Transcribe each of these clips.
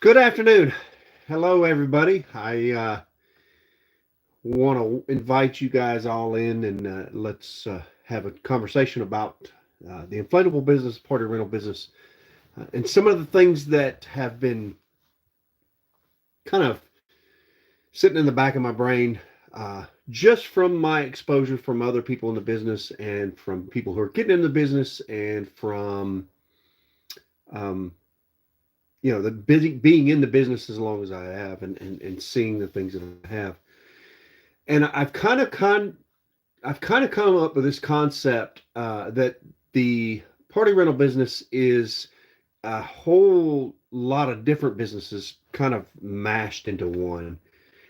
Good afternoon. Hello, everybody. I want to invite you guys all in and let's have a conversation about the inflatable business, party rental business, and some of the things that have been kind of sitting in the back of my brain just from my exposure from other people in the business and from people who are getting into the business and from um, the being in the business as long as I have and seeing the things that I have. And I've kind of come up with this concept that the party rental business is a whole lot of different businesses kind of mashed into one,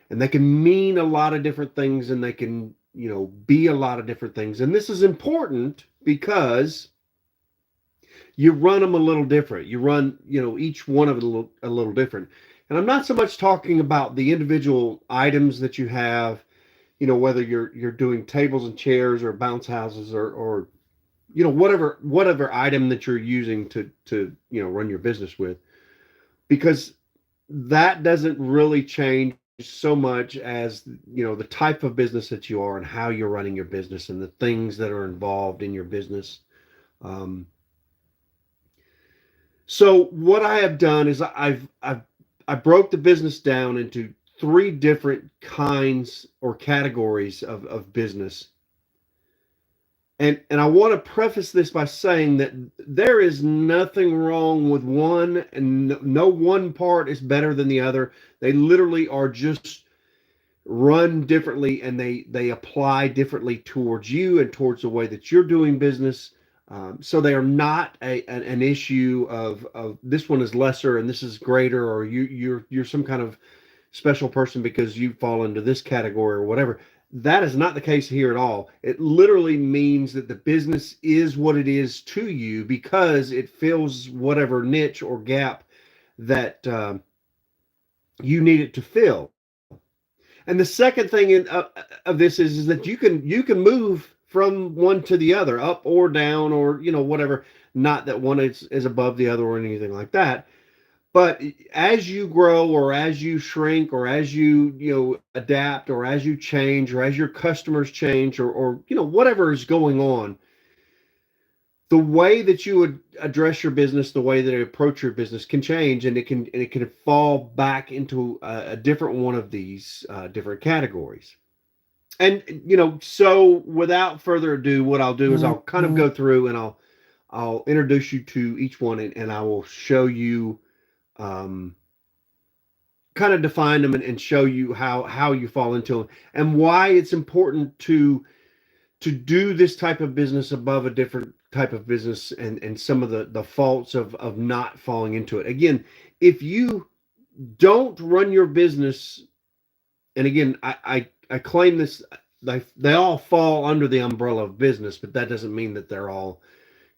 and they can mean a lot of different things, and they can be a lot of different things. And this is important because you run them a little different. You run each one of it a little different. And I'm not so much talking about the individual items that you have, whether you're doing tables and chairs or bounce houses or whatever item that you're using to run your business with, because that doesn't really change so much as the type of business that you are and how you're running your business and the things that are involved in your business. So what I have done is I broke the business down into three different kinds or categories of business. And I want to preface this by saying that there is nothing wrong with one, and no one part is better than the other. They literally are just run differently, and they apply differently towards you and towards the way that you're doing business. So they are not an issue of this one is lesser and this is greater, or you're some kind of special person because you fall into this category or whatever. That is not the case here at all. It literally means that the business is what it is to you because it fills whatever niche or gap that you need it to fill. And the second thing of this is that you can move from one to the other, up or down, or whatever. Not that one is above the other or anything like that. But as you grow or as you shrink or as you adapt or as you change or as your customers change or whatever is going on, the way that you would address your business, the way that you approach your business can change, and it can fall back into a different one of these different categories. And so without further ado, what I'll do is I'll kind of go through and I'll introduce you to each one, and I will show you um, kind of define them and show you how you fall into them and why it's important to do this type of business above a different type of business, and some of the faults of not falling into it. Again, if you don't run your business, and again, I claim this, they all fall under the umbrella of business, but that doesn't mean that they're all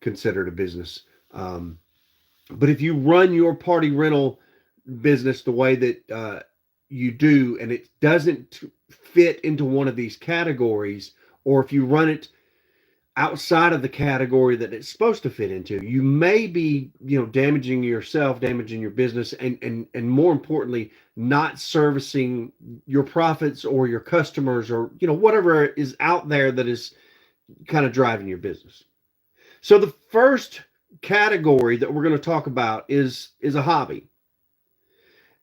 considered a business. But if you run your party rental business the way that you do, and it doesn't fit into one of these categories, or if you run it outside of the category that it's supposed to fit into, you may be damaging yourself, damaging your business, and more importantly, not servicing your profits or your customers, or whatever is out there that is kind of driving your business. So the first category that we're going to talk about is a hobby.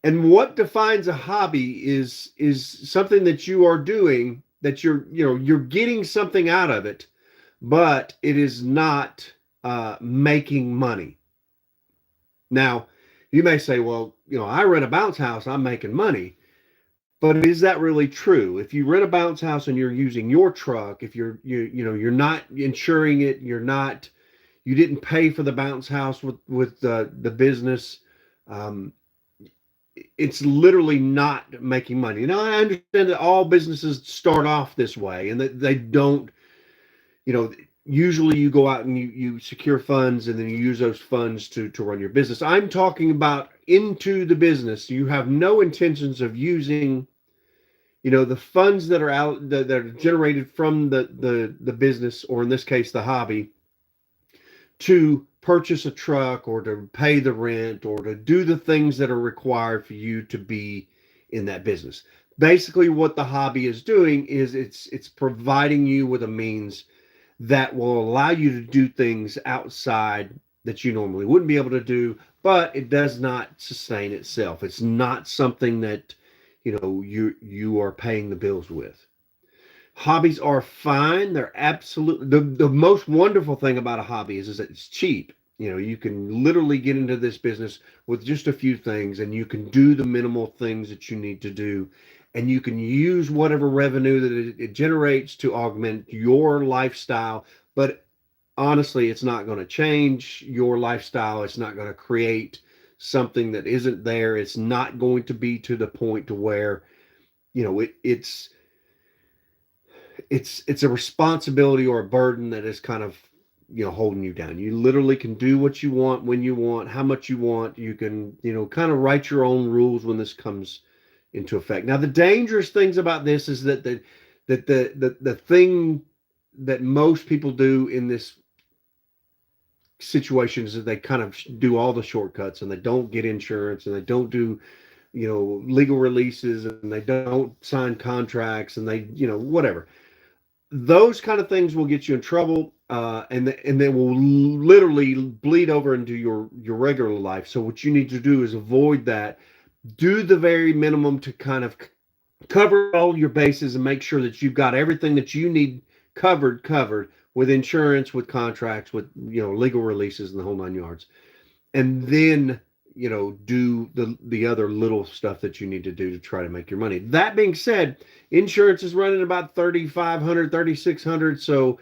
And what defines a hobby is something that you are doing, that you're getting something out of it, but it is not making money. Now, you may say, well, I rent a bounce house, I'm making money. But is that really true? If you rent a bounce house and you're using your truck, if you're not insuring it, you didn't pay for the bounce house with the business, it's literally not making money. Now, I understand that all businesses start off this way, and that they don't, usually you go out and you secure funds, and then you use those funds to run your business. I'm talking about into the business. You have no intentions of using, the funds that are out that are generated from the business, or in this case, the hobby, to purchase a truck or to pay the rent or to do the things that are required for you to be in that business. Basically, what the hobby is doing is it's providing you with a means that will allow you to do things outside that you normally wouldn't be able to do, but it does not sustain itself. It's not something that you are paying the bills with. Hobbies are fine. They're absolutely the most wonderful thing about a hobby is that it's cheap. You can literally get into this business with just a few things and you can do the minimal things that you need to do. And you can use whatever revenue that it generates to augment your lifestyle. But honestly, it's not going to change your lifestyle. It's not going to create something that isn't there. It's not going to be to the point to where, it's a responsibility or a burden that is kind of holding you down. You literally can do what you want, when you want, how much you want. You can kind of write your own rules when this comes into effect. Now the dangerous things about this is that the thing that most people do in this situation is that they kind of do all the shortcuts and they don't get insurance and they don't do legal releases and they don't sign contracts and they whatever. Those kind of things will get you in trouble, and they will literally bleed over into your regular life. So what you need to do is avoid that. Do the very minimum to kind of cover all your bases and make sure that you've got everything that you need covered with insurance, with contracts, with legal releases and the whole nine yards. And then do the other little stuff that you need to do to try to make your money. That being said, insurance is running about $3,500, $3,600. So,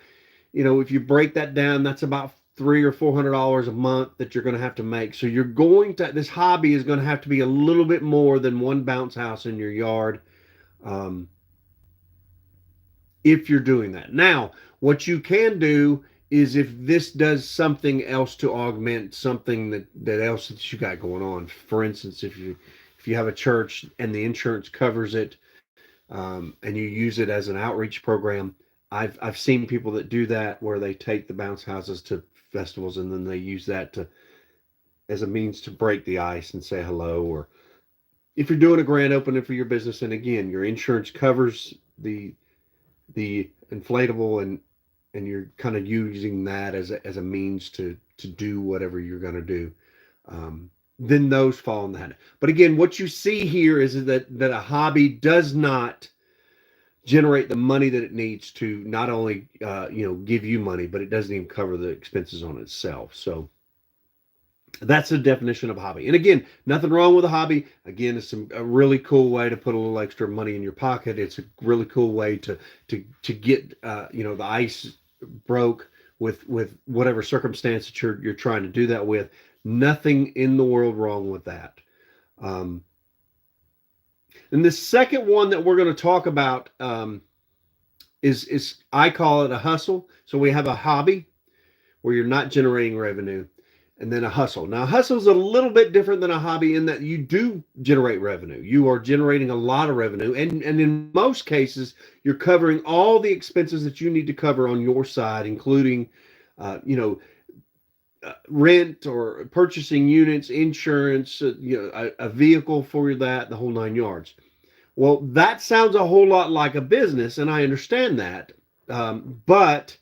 if you break that down, that's about $300 or $400 a month that you're going to have to make. So this hobby is going to have to be a little bit more than one bounce house in your yard. If you're doing that. Now, what you can do is if this does something else to augment something that else that you got going on. For instance, if you have a church and the insurance covers it, and you use it as an outreach program, I've seen people that do that where they take the bounce houses to festivals and then they use that as a means to break the ice and say hello. Or if you're doing a grand opening for your business, and again, your insurance covers the inflatable and you're kind of using that as a means to do whatever you're going to do, then those fall in that. But again, what you see here is that a hobby does not generate the money that it needs to not only give you money, but it doesn't even cover the expenses on itself. So that's the definition of a hobby. And again, nothing wrong with a hobby. Again, it's a really cool way to put a little extra money in your pocket. It's a really cool way to get the ice broke with whatever circumstance that you're trying to do that with. Nothing in the world wrong with that. And the second one that we're going to talk about is I call it a hustle. So we have a hobby where you're not generating revenue, and then a hustle. Now, hustle is a little bit different than a hobby in that you do generate revenue. You are generating a lot of revenue, and in most cases, you're covering all the expenses that you need to cover on your side, including, rent or purchasing units, insurance, a vehicle for that, the whole nine yards. Well, that sounds a whole lot like a business, and I understand that, but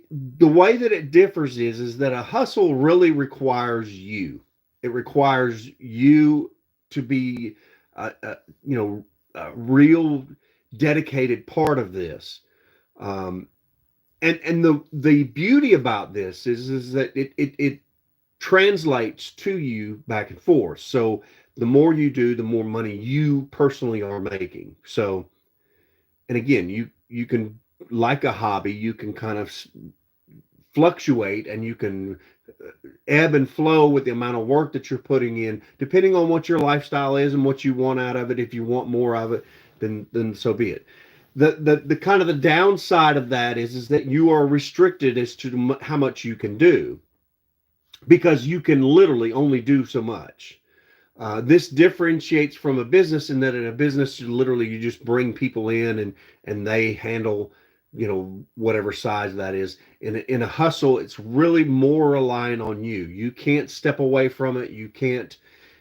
the way that it differs is that a hustle really requires you. It requires you to be a real dedicated part of this. And the beauty about this is that it translates to you back and forth. So the more you do, the more money you personally are making. So, and again, you can, like a hobby, you can kind of fluctuate and you can ebb and flow with the amount of work that you're putting in, depending on what your lifestyle is and what you want out of it. If you want more of it, then so be it. The kind of the downside of that is that you are restricted as to how much you can do, because you can literally only do so much. This differentiates from a business in that in a business, you just bring people in and they handle whatever size that is. In a hustle, it's really more relying on you. You can't step away from it. You can't.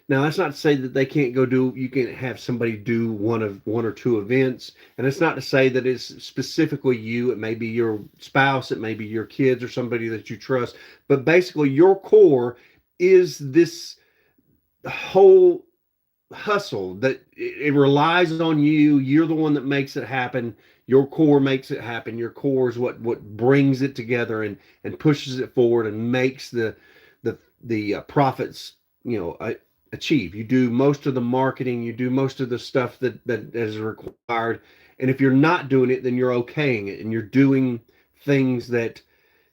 Now, that's not to say that they can't go do. You can have somebody do one or two events, and it's not to say that it's specifically you. It may be your spouse, it may be your kids, or somebody that you trust. But basically, your core is this whole hustle that it relies on you. You're the one that makes it happen. Your core makes it happen. Your core is what brings it together and pushes it forward and makes the profits achieve. You do most of the marketing. You do most of the stuff that is required. And if you're not doing it, then you're okaying it, and you're doing things that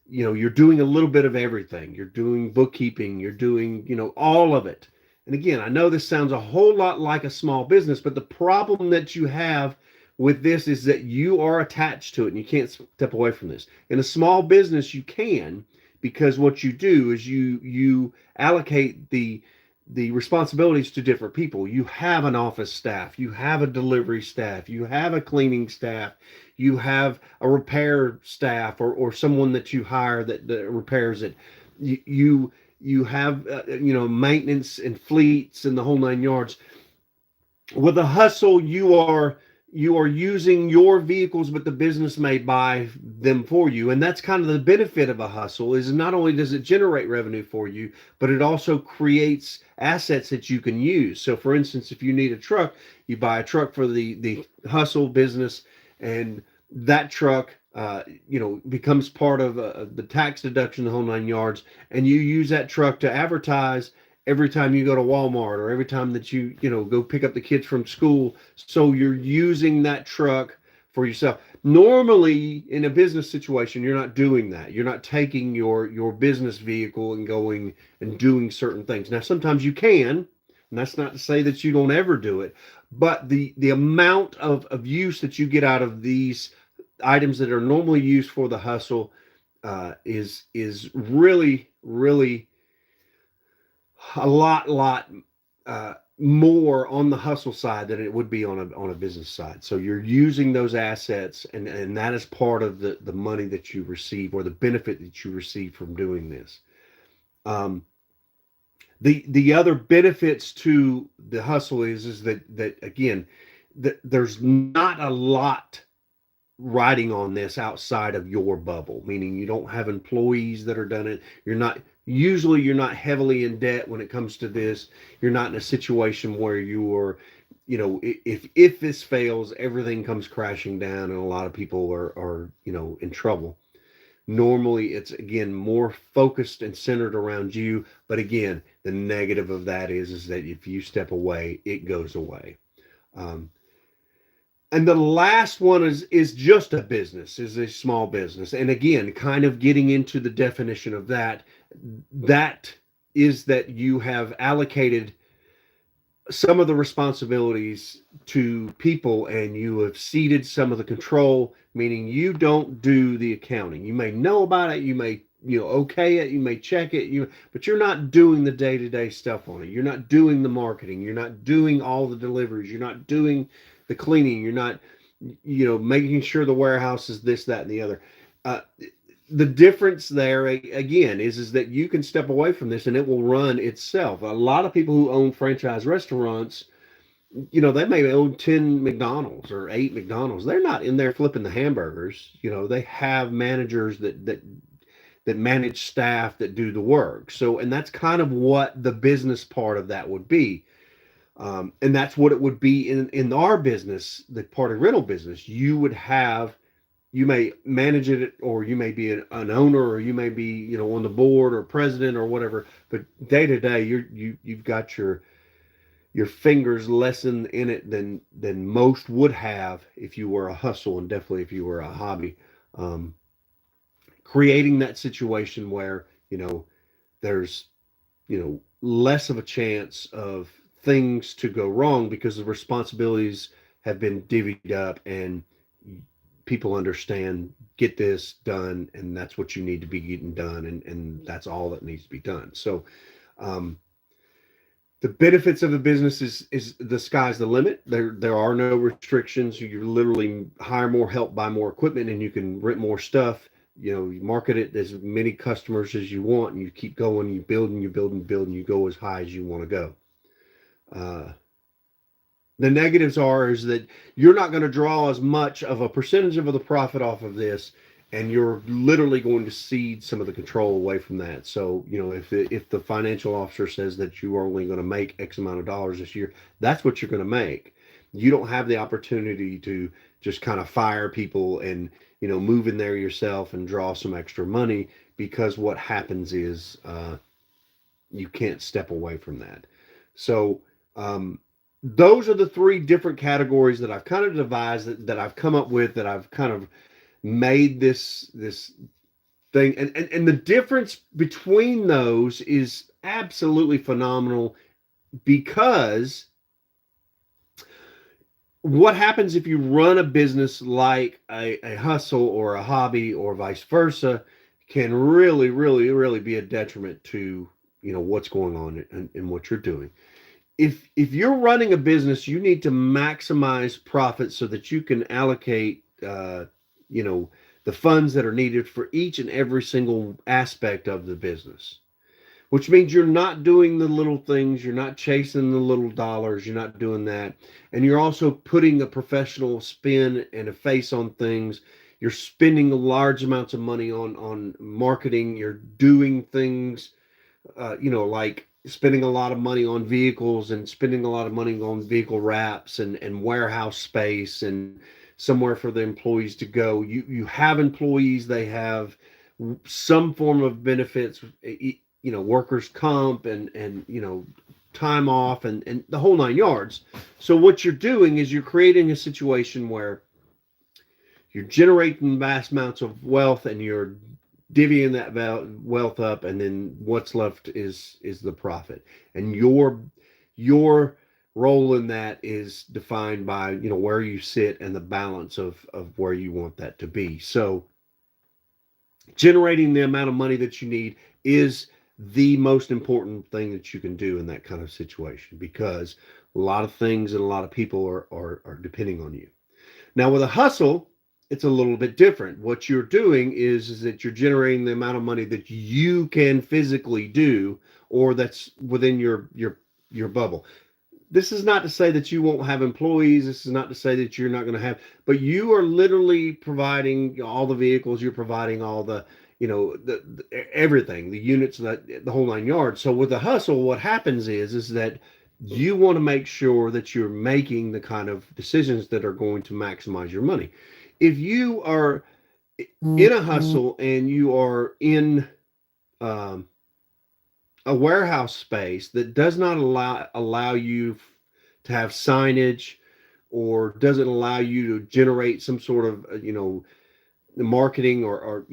you're doing a little bit of everything. You're doing bookkeeping. You're doing all of it. And again, I know this sounds a whole lot like a small business, but the problem that you have with this is that you are attached to it and you can't step away from this. In a small business, you can, because what you do is you allocate the responsibilities to different people. You have an office staff, you have a delivery staff, you have a cleaning staff, you have a repair staff, or someone that you hire that repairs it. You have maintenance and fleets and the whole nine yards. With a hustle, you are using your vehicles, but the business may buy them for you. And that's kind of the benefit of a hustle, is not only does it generate revenue for you, but it also creates assets that you can use. So for instance, if you need a truck, you buy a truck for the hustle business, and that truck becomes part of the tax deduction, the whole nine yards, and you use that truck to advertise every time you go to Walmart, or every time that you go pick up the kids from school. So you're using that truck for yourself. Normally in a business situation, you're not doing that. You're not taking your business vehicle and going and doing certain things. Now, sometimes you can, and that's not to say that you don't ever do it, but the amount of use that you get out of these items that are normally used for the hustle is really a lot more on the hustle side than it would be on a business side. So you're using those assets, and that is part of the money that you receive, or the benefit that you receive from doing this. The other benefits to the hustle is that again, that there's not a lot riding on this outside of your bubble, meaning you don't have employees that are done it. You're not heavily in debt when it comes to this. You're not in a situation where you are, if this fails, everything comes crashing down, and a lot of people are in trouble. Normally it's, again, more focused and centered around you, but again, the negative of that is that if you step away, it goes away. And the last one is just a business, is a small business. And again, kind of getting into the definition of that is that you have allocated some of the responsibilities to people, and you have ceded some of the control, meaning you don't do the accounting. You may know about it, you may okay it, you may check it, but you're not doing the day-to-day stuff on it. You're not doing the marketing, you're not doing all the deliveries, you're not doing the cleaning, you're not making sure the warehouse is this, that, and the other. The difference there again is that you can step away from this and it will run itself. A lot of people who own franchise restaurants, they may own 10 McDonald's or 8 McDonald's. They're not in there flipping the hamburgers. They have managers that manage staff that do the work. So, and that's kind of what the business part of that would be. And that's what it would be in our business, the party rental business. You may manage it, or you may be an owner, or you may be on the board or president or whatever, but day to day you've got your fingers less in it than most would have if you were a hustle, and definitely if you were a hobby. Creating that situation where there's less of a chance of things to go wrong, because the responsibilities have been divvied up, and people understand, get this done, and that's what you need to be getting done, and that's all that needs to be done. So The benefits of the business is the sky's the limit. There are no restrictions. You literally hire more help, buy more equipment, and you can rent more stuff. You market it as many customers as you want, and you keep going. You build and you build and build, and you go as high as you want to go. Uh, the negatives are is that you're not going to draw as much of a percentage of the profit off of this, and you're literally going to cede some of the control away from that. So if the financial officer says that you are only going to make X amount of dollars this year, that's what you're going to make. You don't have the opportunity to just kind of fire people and move in there yourself and draw some extra money, because what happens is you can't step away from that. So those are the three different categories that I've kind of devised, that I've come up with, that I've kind of made this thing. And the difference between those is absolutely phenomenal, because what happens if you run a business like a hustle or a hobby or vice versa can really, really, really be a detriment to what's going on and what you're doing. If you're running a business, you need to maximize profits so that you can allocate the funds that are needed for each and every single aspect of the business, which means you're not doing the little things, you're not chasing the little dollars, you're not doing that, and you're also putting a professional spin and a face on things. You're spending large amounts of money on marketing. You're doing things like spending a lot of money on vehicles, and spending a lot of money on vehicle wraps and warehouse space and somewhere for the employees to go. You have employees, they have some form of benefits, workers' comp and time off and the whole nine yards. So what you're doing is you're creating a situation where you're generating vast amounts of wealth, and you're divvying that wealth up, and then what's left is the profit. And your role in that is defined by where you sit and the balance of where you want that to be. So generating the amount of money that you need is the most important thing that you can do in that kind of situation, because a lot of things and a lot of people are depending on you. Now with a hustle, it's a little bit different. What you're doing is that you're generating the amount of money that you can physically do, or that's within your bubble. This is not to say that you won't have employees. This is not to say that you're not going to have, but you are literally providing all the vehicles. You're providing all the, the everything, the units, the whole nine yards. So with the hustle, what happens is that you want to make sure that you're making the kind of decisions that are going to maximize your money. If you are in a hustle and you are in a warehouse space that does not allow you to have signage, or doesn't allow you to generate some sort of marketing or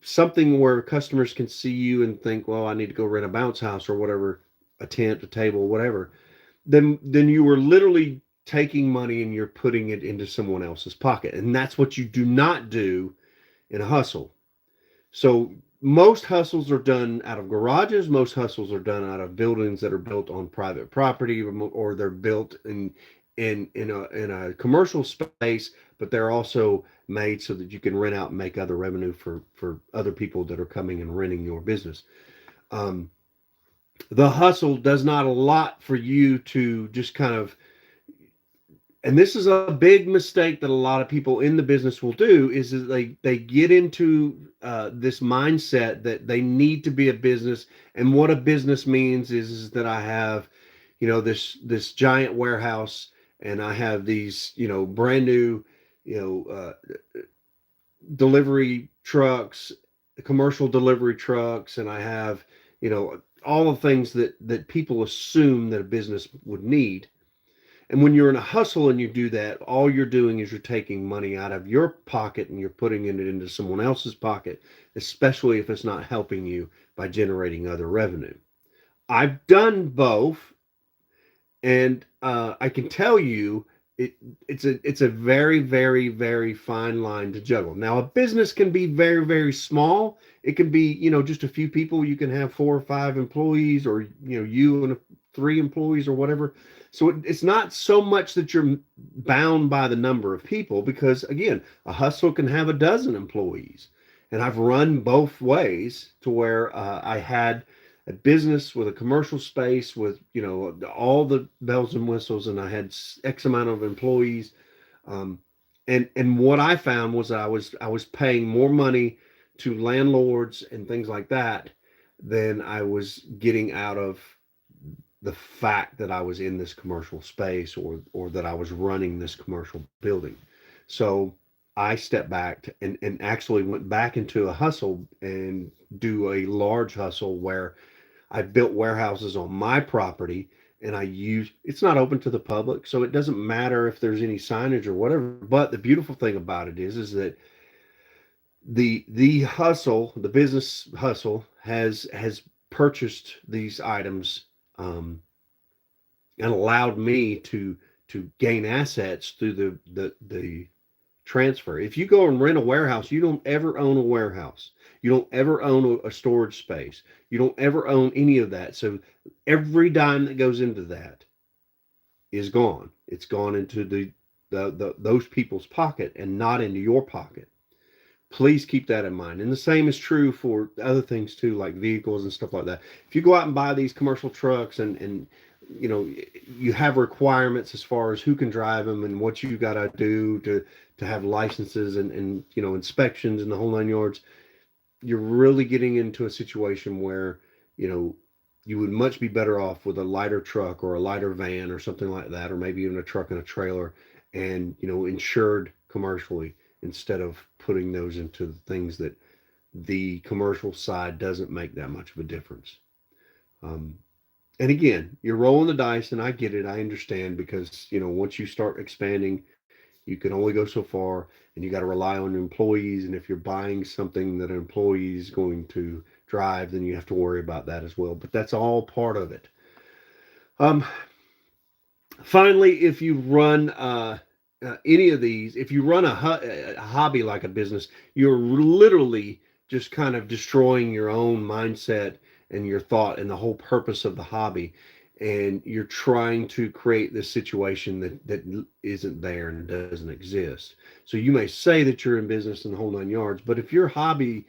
something where customers can see you and think, well, I need to go rent a bounce house or whatever, a tent, a table, whatever, then you were literally taking money and you're putting it into someone else's pocket. And that's what you do not do in a hustle. So most hustles are done out of garages. Most hustles are done out of buildings that are built on private property, or they're built in a commercial space, but they're also made so that you can rent out and make other revenue for other people that are coming and renting your business. The hustle does not allot for you to just kind of, and this is a big mistake that a lot of people in the business will do, is that they get into this mindset that they need to be a business. And what a business means is that I have, this giant warehouse, and I have these, brand new, delivery trucks, commercial delivery trucks, and I have, all the things that people assume that a business would need. And when you're in a hustle and you do that, all you're doing is you're taking money out of your pocket and you're putting it into someone else's pocket, especially if it's not helping you by generating other revenue. I've done both, and I can tell you it's a very, very, very fine line to juggle. Now, a business can be very, very small. It can be, just a few people. You can have 4 or 5 employees, or you and 3 employees or whatever. So it's not so much that you're bound by the number of people, because again, a hustle can have a dozen employees. And I've run both ways to where I had a business with a commercial space with, all the bells and whistles, and I had X amount of employees. Um, and what I found was that I was paying more money to landlords and things like that than I was getting out of the fact that I was in this commercial space, or that I was running this commercial building. So I stepped back and actually went back into a hustle and do a large hustle where I built warehouses on my property, and it's not open to the public, so it doesn't matter if there's any signage or whatever. But the beautiful thing about it is that the business hustle has purchased these items, um, and allowed me to gain assets through the transfer. If you go and rent a warehouse, you don't ever own a warehouse. You don't ever own a storage space. You don't ever own any of that. So every dime that goes into that is gone. It's gone into those people's pocket and not into your pocket. Please keep that in mind. And the same is true for other things too, like vehicles and stuff like that. If you go out and buy these commercial trucks, and you have requirements as far as who can drive them and what you got to do to have licenses and inspections and the whole 9 yards, you're really getting into a situation where you would much be better off with a lighter truck or a lighter van or something like that, or maybe even a truck and a trailer, and insured commercially, instead of putting those into the things that the commercial side doesn't make that much of a difference. And again, you're rolling the dice, and I get it. I understand, because once you start expanding, you can only go so far, and you got to rely on employees. And if you're buying something that an employee is going to drive, then you have to worry about that as well. But that's all part of it. Um, Finally, if you run any of these, if you run a hobby like a business, you're literally just kind of destroying your own mindset and your thought and the whole purpose of the hobby. And you're trying to create this situation that isn't there and doesn't exist. So you may say that you're in business in the whole 9 yards, but if your hobby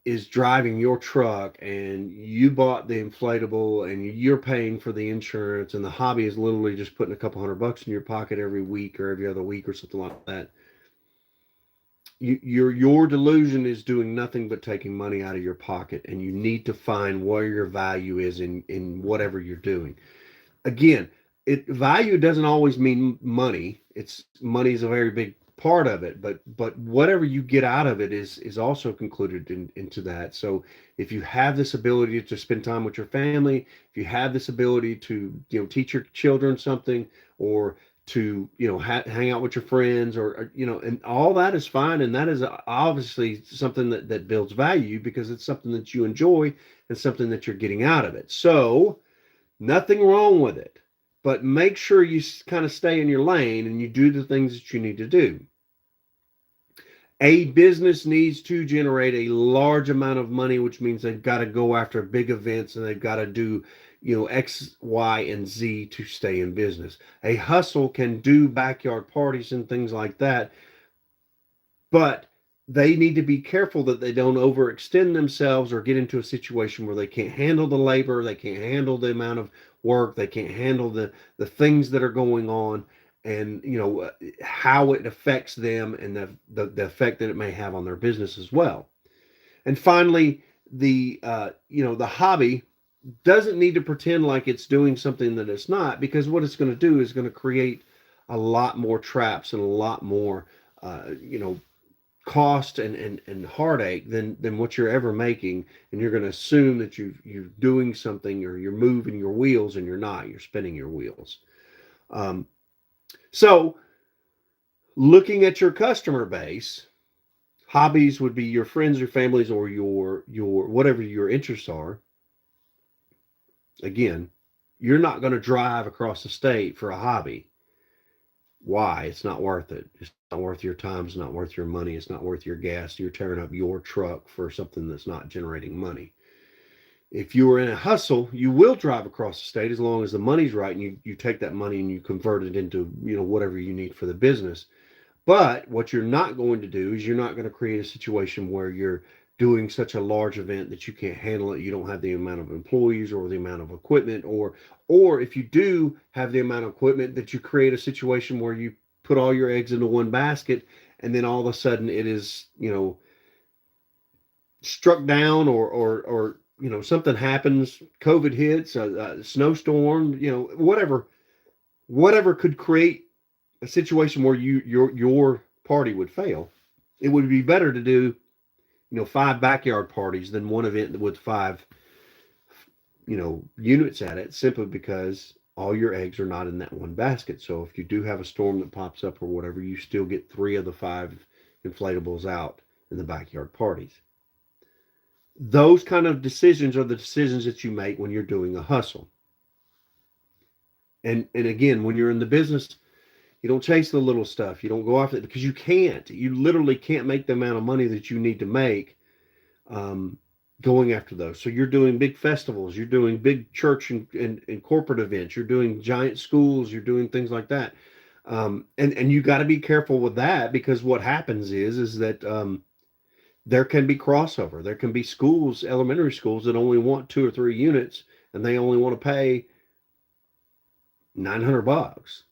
is driving your truck, and you bought the inflatable and you're paying for the insurance, and the hobby is literally just putting a couple $100 in your pocket every week or every other week or something like that, your delusion is doing nothing but taking money out of your pocket, and you need to find where your value is in whatever you're doing. Again, value doesn't always mean money. It's money is a very big part of it, but whatever you get out of it is also concluded into that. So if you have this ability to spend time with your family, if you have this ability to teach your children something, or to hang out with your friends, or and all that is fine, and that is obviously something that builds value, because it's something that you enjoy and something that you're getting out of it. So nothing wrong with it, but make sure you kind of stay in your lane and you do the things that you need to do. A business needs to generate a large amount of money, which means they've got to go after big events, and they've got to do, X, Y, and Z to stay in business. A hustle can do backyard parties and things like that, but they need to be careful that they don't overextend themselves or get into a situation where they can't handle the labor, they can't handle the amount of work, they can't handle the things that are going on, and how it affects them, and the effect that it may have on their business as well. And finally, the hobby doesn't need to pretend like it's doing something that it's not, because what it's going to do is going to create a lot more traps and a lot more cost and heartache than what you're ever making. And you're going to assume that you're doing something, or you're moving your wheels, and you're not. You're spinning your wheels. So looking at your customer base, hobbies would be your friends, your families, or your whatever your interests are. Again, you're not going to drive across the state for a hobby. Why? It's not worth it. It's not worth your time. It's not worth your money. It's not worth your gas. You're tearing up your truck for something that's not generating money. If you are in a hustle, you will drive across the state as long as the money's right and you take that money and you convert it into, whatever you need for the business. But what you're not going to do is you're not going to create a situation where you're doing such a large event that you can't handle it. You don't have the amount of employees or the amount of equipment, or if you do have the amount of equipment, that you create a situation where you put all your eggs into one basket, and then all of a sudden it is, struck down, or something happens, COVID hits, a snowstorm, whatever could create a situation where your party would fail. It would be better to do, 5 backyard parties than one event with 5, units at it, simply because all your eggs are not in that one basket. So if you do have a storm that pops up or whatever, you still get 3 of the 5 inflatables out in the backyard parties. Those kind of decisions are the decisions that you make when you're doing a hustle. And again, when you're in the business, you don't chase the little stuff. You don't go after it because you can't. You literally can't make the amount of money that you need to make going after those. So you're doing big festivals, you're doing big church and corporate events, you're doing giant schools, you're doing things like that. And you got to be careful with that, because what happens is that there can be crossover. There can be schools, elementary schools, that only want 2 or 3 units, and they only want to pay $900.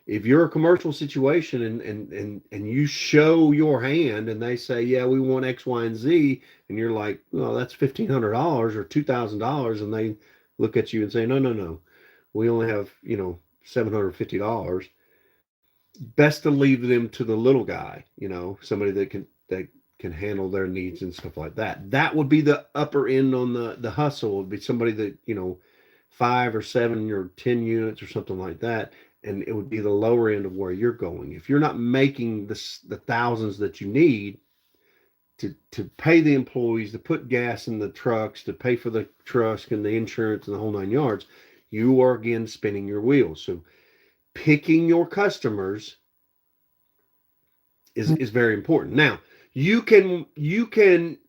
If you're a commercial situation and you show your hand and they say, yeah, we want X, Y, and Z, and you're like, well, that's $1,500 or $2,000, and they look at you and say, no, no, no, we only have, $750. Best to leave them to the little guy, somebody that can handle their needs and stuff like that. That would be the upper end on the hustle. Would be somebody that, 5 or 7 or 10 units or something like that, and it would be the lower end of where you're going. If you're not making the thousands that you need to pay the employees, to put gas in the trucks, to pay for the truck and the insurance and the whole 9 yards, you are again spinning your wheels. So picking your customers is very important. Now, you can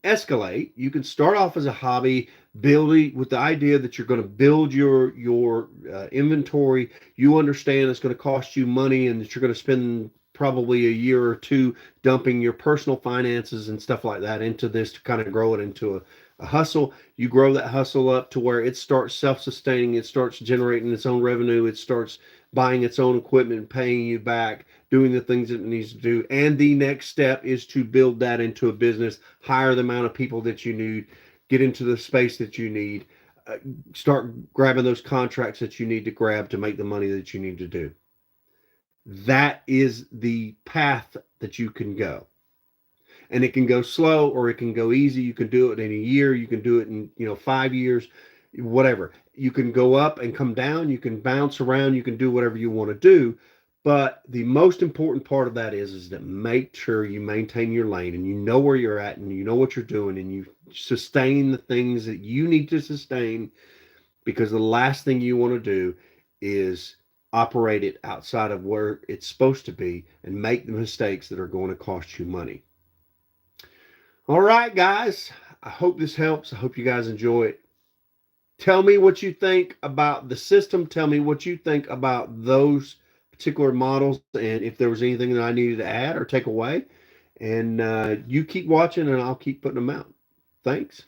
escalate. You can start off as a hobby, building with the idea that you're going to build your inventory. You understand it's going to cost you money, and that you're going to spend probably a year or 2 dumping your personal finances and stuff like that into this to kind of grow it into a hustle. You grow that hustle up to where it starts self-sustaining. It starts generating its own revenue. It starts buying its own equipment, paying you back, doing the things that it needs to do. And the next step is to build that into a business, hire the amount of people that you need, get into the space that you need, start grabbing those contracts that you need to grab to make the money that you need to do. That is the path that you can go. And it can go slow or it can go easy. You can do it in a year. You can do it in, 5 years, whatever. You can go up and come down. You can bounce around. You can do whatever you want to do. But the most important part of that is that make sure you maintain your lane, and you know where you're at, and you know what you're doing, and you sustain the things that you need to sustain, because the last thing you want to do is operate it outside of where it's supposed to be and make the mistakes that are going to cost you money. All right, guys, I hope this helps. I hope you guys enjoy it. Tell me what you think about the system. Tell me what you think about those particular models, and if there was anything that I needed to add or take away. And you keep watching, and I'll keep putting them out. Thanks.